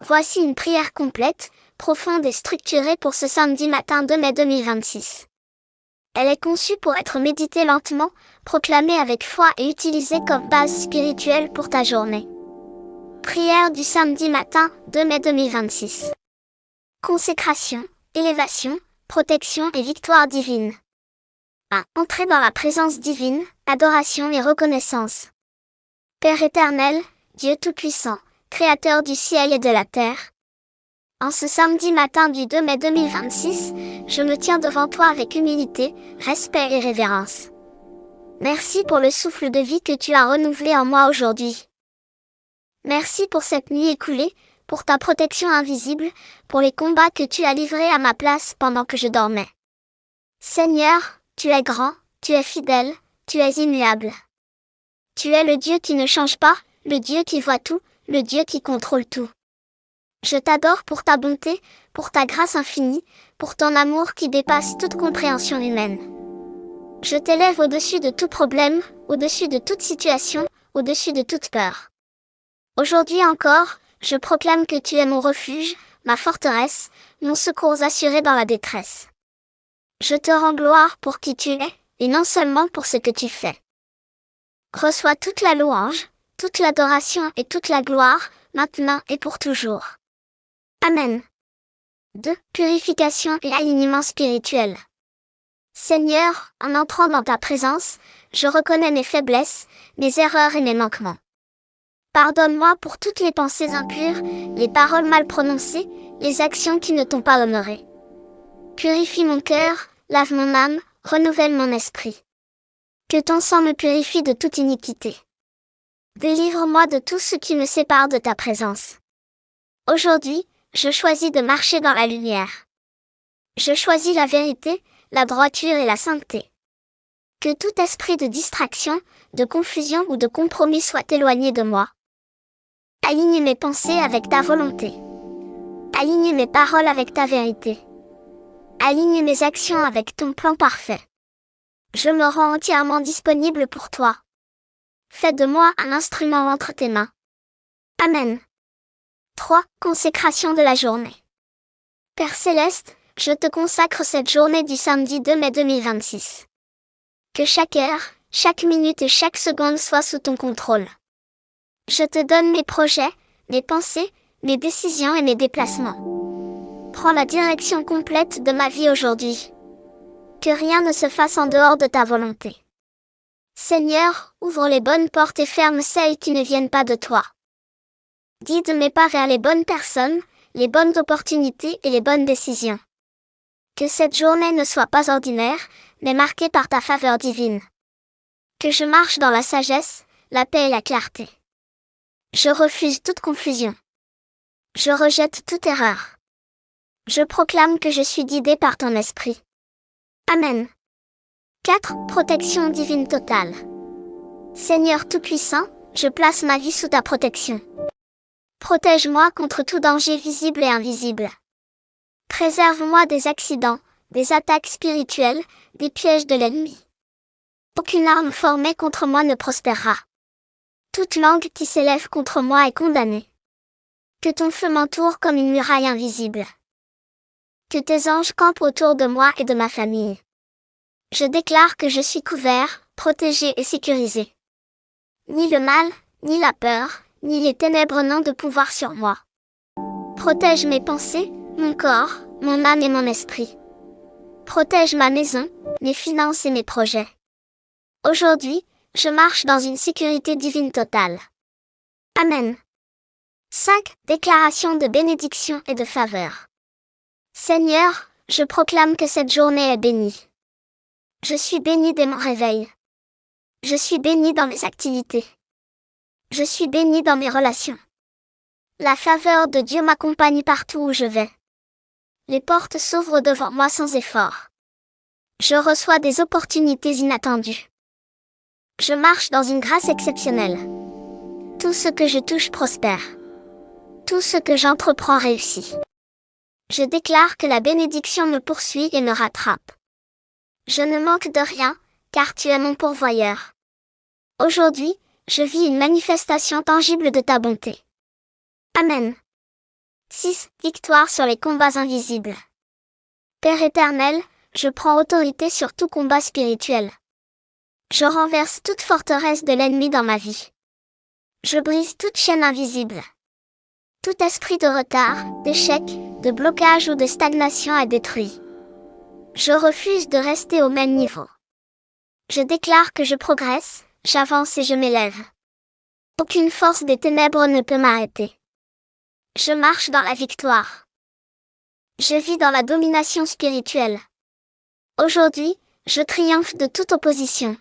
Voici une prière complète, profonde et structurée pour ce samedi matin 2 mai 2026. Elle est conçue pour être méditée lentement, proclamée avec foi et utilisée comme base spirituelle pour ta journée. Prière du samedi matin 2 mai 2026. Consécration, élévation, protection et victoire divine. 1. Entrer dans la présence divine, adoration et reconnaissance. Père éternel, Dieu Tout-Puissant, Créateur du ciel et de la terre. En ce samedi matin du 2 mai 2026, je me tiens devant toi avec humilité, respect et révérence. Merci pour le souffle de vie que tu as renouvelé en moi aujourd'hui. Merci pour cette nuit écoulée, pour ta protection invisible, pour les combats que tu as livrés à ma place pendant que je dormais. Seigneur, tu es grand, tu es fidèle, tu es immuable. Tu es le Dieu qui ne change pas, le Dieu qui voit tout, le Dieu qui contrôle tout. Je t'adore pour ta bonté, pour ta grâce infinie, pour ton amour qui dépasse toute compréhension humaine. Je t'élève au-dessus de tout problème, au-dessus de toute situation, au-dessus de toute peur. Aujourd'hui encore, je proclame que tu es mon refuge, ma forteresse, mon secours assuré dans la détresse. Je te rends gloire pour qui tu es, et non seulement pour ce que tu fais. Reçois toute la louange, toute l'adoration et toute la gloire, maintenant et pour toujours. Amen. 2. Purification et alignement spirituel. Seigneur, en entrant dans ta présence, je reconnais mes faiblesses, mes erreurs et mes manquements. Pardonne-moi pour toutes les pensées impures, les paroles mal prononcées, les actions qui ne t'ont pas honoré. Purifie mon cœur, lave mon âme, renouvelle mon esprit. Que ton sang me purifie de toute iniquité. Délivre-moi de tout ce qui me sépare de ta présence. Aujourd'hui, je choisis de marcher dans la lumière. Je choisis la vérité, la droiture et la sainteté. Que tout esprit de distraction, de confusion ou de compromis soit éloigné de moi. Aligne mes pensées avec ta volonté. Aligne mes paroles avec ta vérité. Aligne mes actions avec ton plan parfait. Je me rends entièrement disponible pour toi. Fais de moi un instrument entre tes mains. Amen. 3. Consécration de la journée. Père Céleste, je te consacre cette journée du samedi 2 mai 2026. Que chaque heure, chaque minute et chaque seconde soit sous ton contrôle. Je te donne mes projets, mes pensées, mes décisions et mes déplacements. Prends la direction complète de ma vie aujourd'hui. Que rien ne se fasse en dehors de ta volonté. Seigneur, ouvre les bonnes portes et ferme celles qui ne viennent pas de toi. Guide mes pas vers les bonnes personnes, les bonnes opportunités et les bonnes décisions. Que cette journée ne soit pas ordinaire, mais marquée par ta faveur divine. Que je marche dans la sagesse, la paix et la clarté. Je refuse toute confusion. Je rejette toute erreur. Je proclame que je suis guidé par ton esprit. Amen. 4. Protection divine totale. Seigneur Tout-Puissant, je place ma vie sous ta protection. Protège-moi contre tout danger visible et invisible. Préserve-moi des accidents, des attaques spirituelles, des pièges de l'ennemi. Aucune arme formée contre moi ne prospérera. Toute langue qui s'élève contre moi est condamnée. Que ton feu m'entoure comme une muraille invisible. Que tes anges campent autour de moi et de ma famille. Je déclare que je suis couvert, protégé et sécurisé. Ni le mal, ni la peur, ni les ténèbres n'ont de pouvoir sur moi. Protège mes pensées, mon corps, mon âme et mon esprit. Protège ma maison, mes finances et mes projets. Aujourd'hui, je marche dans une sécurité divine totale. Amen. 5. Déclaration de bénédiction et de faveur. Seigneur, je proclame que cette journée est bénie. Je suis béni dès mon réveil. Je suis béni dans mes activités. Je suis béni dans mes relations. La faveur de Dieu m'accompagne partout où je vais. Les portes s'ouvrent devant moi sans effort. Je reçois des opportunités inattendues. Je marche dans une grâce exceptionnelle. Tout ce que je touche prospère. Tout ce que j'entreprends réussit. Je déclare que la bénédiction me poursuit et me rattrape. Je ne manque de rien, car tu es mon pourvoyeur. Aujourd'hui, je vis une manifestation tangible de ta bonté. Amen. 6. Victoire sur les combats invisibles. Père éternel, je prends autorité sur tout combat spirituel. Je renverse toute forteresse de l'ennemi dans ma vie. Je brise toute chaîne invisible. Tout esprit de retard, d'échec, de blocage ou de stagnation est détruit. Je refuse de rester au même niveau. Je déclare que je progresse, j'avance et je m'élève. Aucune force des ténèbres ne peut m'arrêter. Je marche dans la victoire. Je vis dans la domination spirituelle. Aujourd'hui, je triomphe de toute opposition.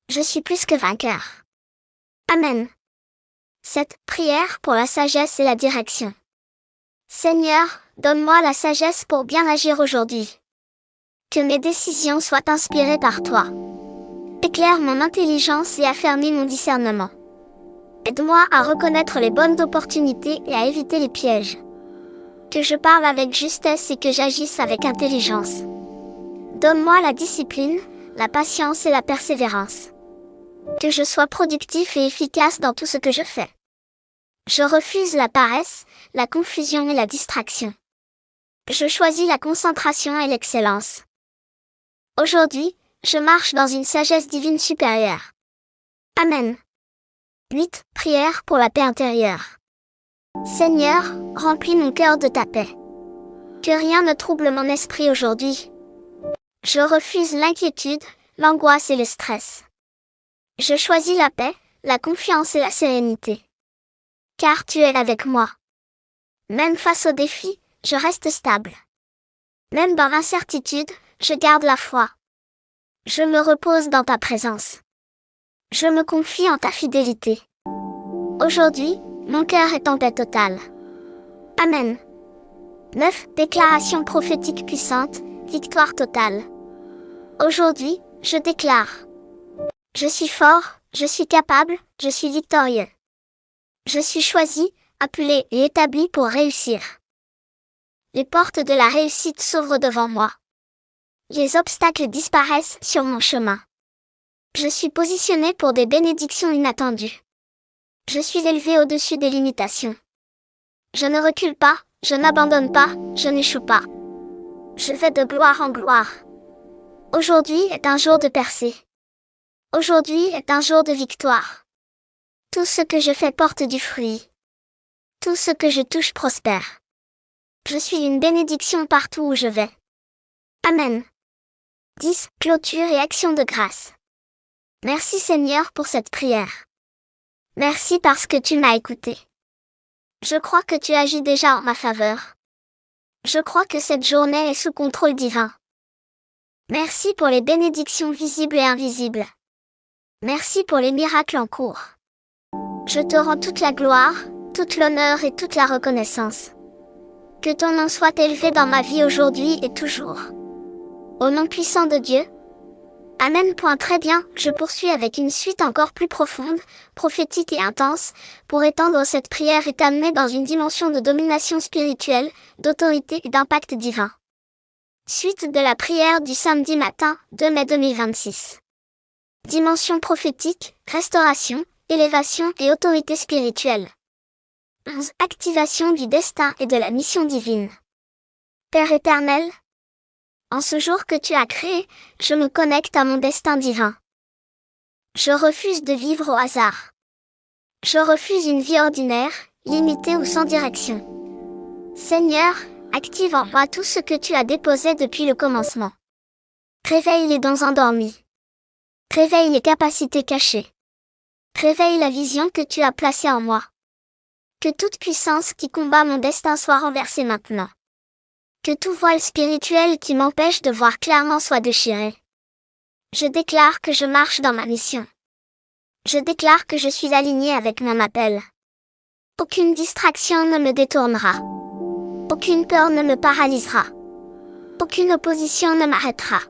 Je suis plus que vainqueur. Amen. 7. Prière pour la sagesse et la direction. Seigneur, donne-moi la sagesse pour bien agir aujourd'hui. Que mes décisions soient inspirées par toi. Éclaire mon intelligence et affermis mon discernement. Aide-moi à reconnaître les bonnes opportunités et à éviter les pièges. Que je parle avec justesse et que j'agisse avec intelligence. Donne-moi la discipline, la patience et la persévérance. Que je sois productif et efficace dans tout ce que je fais. Je refuse la paresse, la confusion et la distraction. Je choisis la concentration et l'excellence. Aujourd'hui, je marche dans une sagesse divine supérieure. Amen. 8. Prière pour la paix intérieure. Seigneur, remplis mon cœur de ta paix. Que rien ne trouble mon esprit aujourd'hui. Je refuse l'inquiétude, l'angoisse et le stress. Je choisis la paix, la confiance et la sérénité. Car tu es avec moi. Même face aux défis, je reste stable. Même dans l'incertitude, je garde la foi. Je me repose dans ta présence. Je me confie en ta fidélité. Aujourd'hui, mon cœur est en paix totale. Amen. 9. Déclaration prophétique puissante, victoire totale. Aujourd'hui, je déclare. Je suis fort, je suis capable, je suis victorieux. Je suis choisi, appelé et établi pour réussir. Les portes de la réussite s'ouvrent devant moi. Les obstacles disparaissent sur mon chemin. Je suis positionné pour des bénédictions inattendues. Je suis élevé au-dessus des limitations. Je ne recule pas, je n'abandonne pas, je n'échoue pas. Je vais de gloire en gloire. Aujourd'hui est un jour de percée. Aujourd'hui est un jour de victoire. Tout ce que je fais porte du fruit. Tout ce que je touche prospère. Je suis une bénédiction partout où je vais. Amen. 10. Clôture et action de grâce. Merci Seigneur pour cette prière. Merci parce que tu m'as écouté. Je crois que tu agis déjà en ma faveur. Je crois que cette journée est sous contrôle divin. Merci pour les bénédictions visibles et invisibles. Merci pour les miracles en cours. Je te rends toute la gloire, toute l'honneur et toute la reconnaissance. Que ton nom soit élevé dans ma vie aujourd'hui et toujours. Au nom puissant de Dieu. Amen. Très bien, je poursuis avec une suite encore plus profonde, prophétique et intense, pour étendre cette prière et t'amener dans une dimension de domination spirituelle, d'autorité et d'impact divin. Suite de la prière du samedi matin, 2 mai 2026. Dimension prophétique, restauration, élévation et autorité spirituelle. 11. Activation du destin et de la mission divine. Père éternel, en ce jour que tu as créé, je me connecte à mon destin divin. Je refuse de vivre au hasard. Je refuse une vie ordinaire, limitée ou sans direction. Seigneur, active en moi tout ce que tu as déposé depuis le commencement. Réveille les dons endormis. Réveille les capacités cachées. Réveille la vision que tu as placée en moi. Que toute puissance qui combat mon destin soit renversée maintenant. Que tout voile spirituel qui m'empêche de voir clairement soit déchiré. Je déclare que je marche dans ma mission. Je déclare que je suis aligné avec mon appel. Aucune distraction ne me détournera. Aucune peur ne me paralysera. Aucune opposition ne m'arrêtera.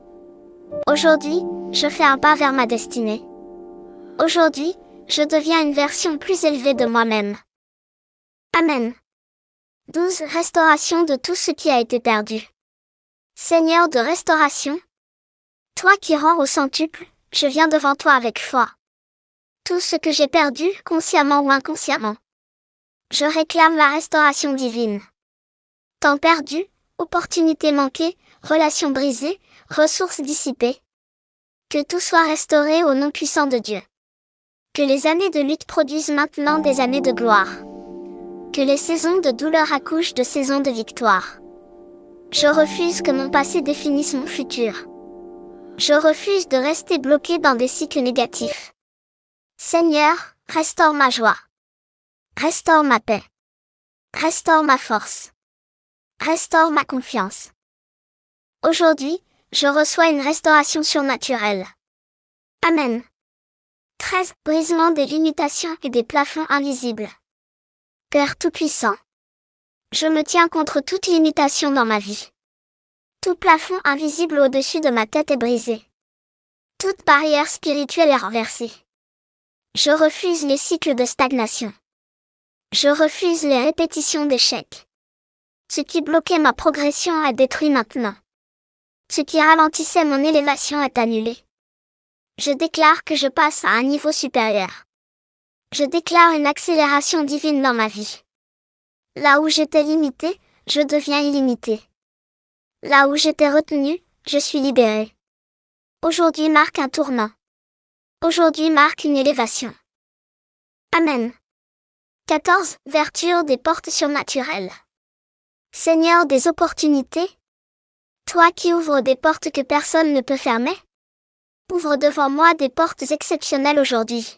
Aujourd'hui, je fais un pas vers ma destinée. Aujourd'hui, je deviens une version plus élevée de moi-même. Amen. 12. Restauration de tout ce qui a été perdu. Seigneur de restauration, toi qui rends au centuple, je viens devant toi avec foi. Tout ce que j'ai perdu, consciemment ou inconsciemment. Je réclame la restauration divine. Temps perdu, opportunités manquées, relations brisées, ressources dissipées. Que tout soit restauré au nom puissant de Dieu. Que les années de lutte produisent maintenant des années de gloire. Que les saisons de douleur accouchent de saisons de victoire. Je refuse que mon passé définisse mon futur. Je refuse de rester bloqué dans des cycles négatifs. Seigneur, restaure ma joie. Restaure ma paix. Restaure ma force. Restaure ma confiance. Aujourd'hui, je reçois une restauration surnaturelle. Amen. 13. Brisement des limitations et des plafonds invisibles. Père Tout-Puissant. Je me tiens contre toute limitation dans ma vie. Tout plafond invisible au-dessus de ma tête est brisé. Toute barrière spirituelle est renversée. Je refuse les cycles de stagnation. Je refuse les répétitions d'échecs. Ce qui bloquait ma progression est détruit maintenant. Ce qui ralentissait mon élévation est annulé. Je déclare que je passe à un niveau supérieur. Je déclare une accélération divine dans ma vie. Là où j'étais limité, je deviens illimité. Là où j'étais retenu, je suis libéré. Aujourd'hui marque un tournant. Aujourd'hui marque une élévation. Amen. 14. Ouverture des portes surnaturelles. Seigneur des opportunités. Toi qui ouvres des portes que personne ne peut fermer. Ouvre devant moi des portes exceptionnelles aujourd'hui.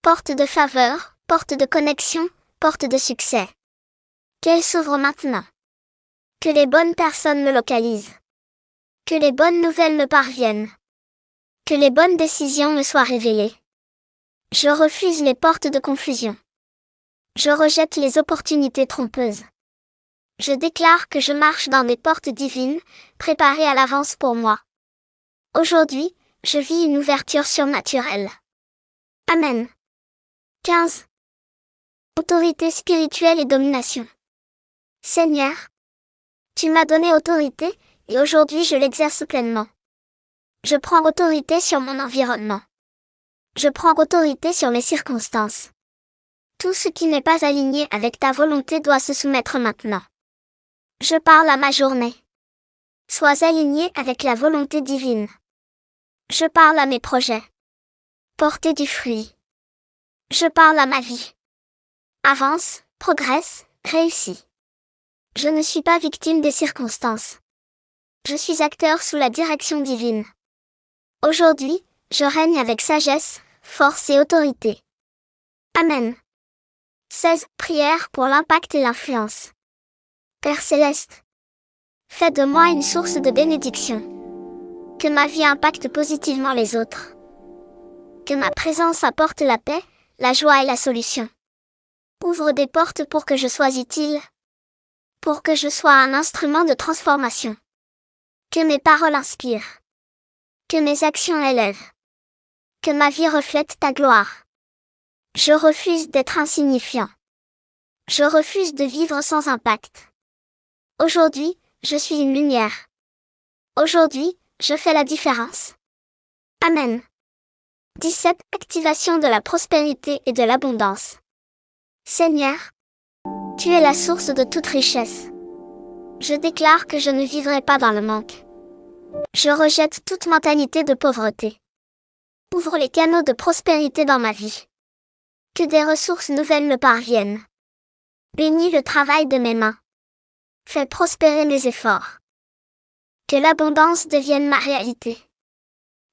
Portes de faveur, portes de connexion, portes de succès. Qu'elles s'ouvrent maintenant. Que les bonnes personnes me localisent. Que les bonnes nouvelles me parviennent. Que les bonnes décisions me soient révélées. Je refuse les portes de confusion. Je rejette les opportunités trompeuses. Je déclare que je marche dans des portes divines, préparées à l'avance pour moi. Aujourd'hui, je vis une ouverture surnaturelle. Amen. 15. Autorité spirituelle et domination. Seigneur, tu m'as donné autorité, et aujourd'hui je l'exerce pleinement. Je prends autorité sur mon environnement. Je prends autorité sur mes circonstances. Tout ce qui n'est pas aligné avec ta volonté doit se soumettre maintenant. Je parle à ma journée. Sois aligné avec la volonté divine. Je parle à mes projets. Portez du fruit. Je parle à ma vie. Avance, progresse, réussis. Je ne suis pas victime des circonstances. Je suis acteur sous la direction divine. Aujourd'hui, je règne avec sagesse, force et autorité. Amen. 16. Prière pour l'impact et l'influence. Père Céleste, fais de moi une source de bénédiction. Que ma vie impacte positivement les autres. Que ma présence apporte la paix, la joie et la solution. Ouvre des portes pour que je sois utile. Pour que je sois un instrument de transformation. Que mes paroles inspirent. Que mes actions élèvent. Que ma vie reflète ta gloire. Je refuse d'être insignifiant. Je refuse de vivre sans impact. Aujourd'hui, je suis une lumière. Aujourd'hui, je fais la différence. Amen. 17. Activation de la prospérité et de l'abondance. Seigneur, tu es la source de toute richesse. Je déclare que je ne vivrai pas dans le manque. Je rejette toute mentalité de pauvreté. Ouvre les canaux de prospérité dans ma vie. Que des ressources nouvelles me parviennent. Bénis le travail de mes mains. Fais prospérer mes efforts. Que l'abondance devienne ma réalité.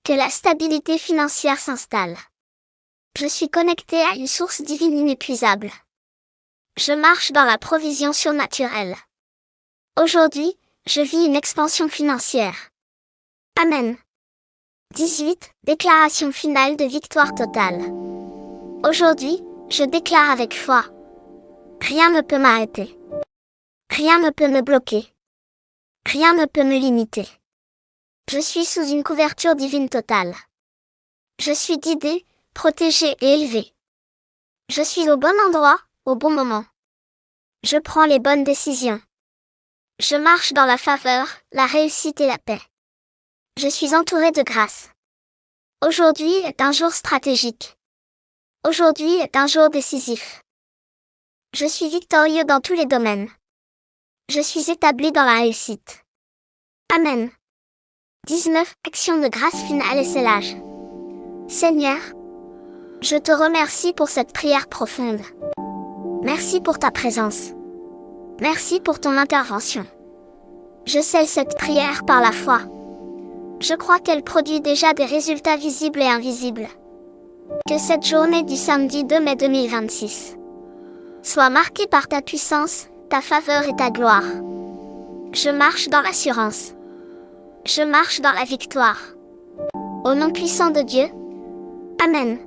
Que la stabilité financière s'installe. Je suis connecté à une source divine inépuisable. Je marche dans la provision surnaturelle. Aujourd'hui, je vis une expansion financière. Amen. 18. Déclaration finale de victoire totale. Aujourd'hui, je déclare avec foi. Rien ne peut m'arrêter. Rien ne peut me bloquer. Rien ne peut me limiter. Je suis sous une couverture divine totale. Je suis guidé, protégé et élevé. Je suis au bon endroit, au bon moment. Je prends les bonnes décisions. Je marche dans la faveur, la réussite et la paix. Je suis entouré de grâce. Aujourd'hui est un jour stratégique. Aujourd'hui est un jour décisif. Je suis victorieux dans tous les domaines. Je suis établi dans la réussite. Amen. 19. Action de grâce finale et scellage. Seigneur, je te remercie pour cette prière profonde. Merci pour ta présence. Merci pour ton intervention. Je scelle cette prière par la foi. Je crois qu'elle produit déjà des résultats visibles et invisibles. Que cette journée du samedi 2 mai 2026 soit marquée par ta puissance, ta faveur et ta gloire. Je marche dans l'assurance. Je marche dans la victoire. Au nom puissant de Dieu. Amen.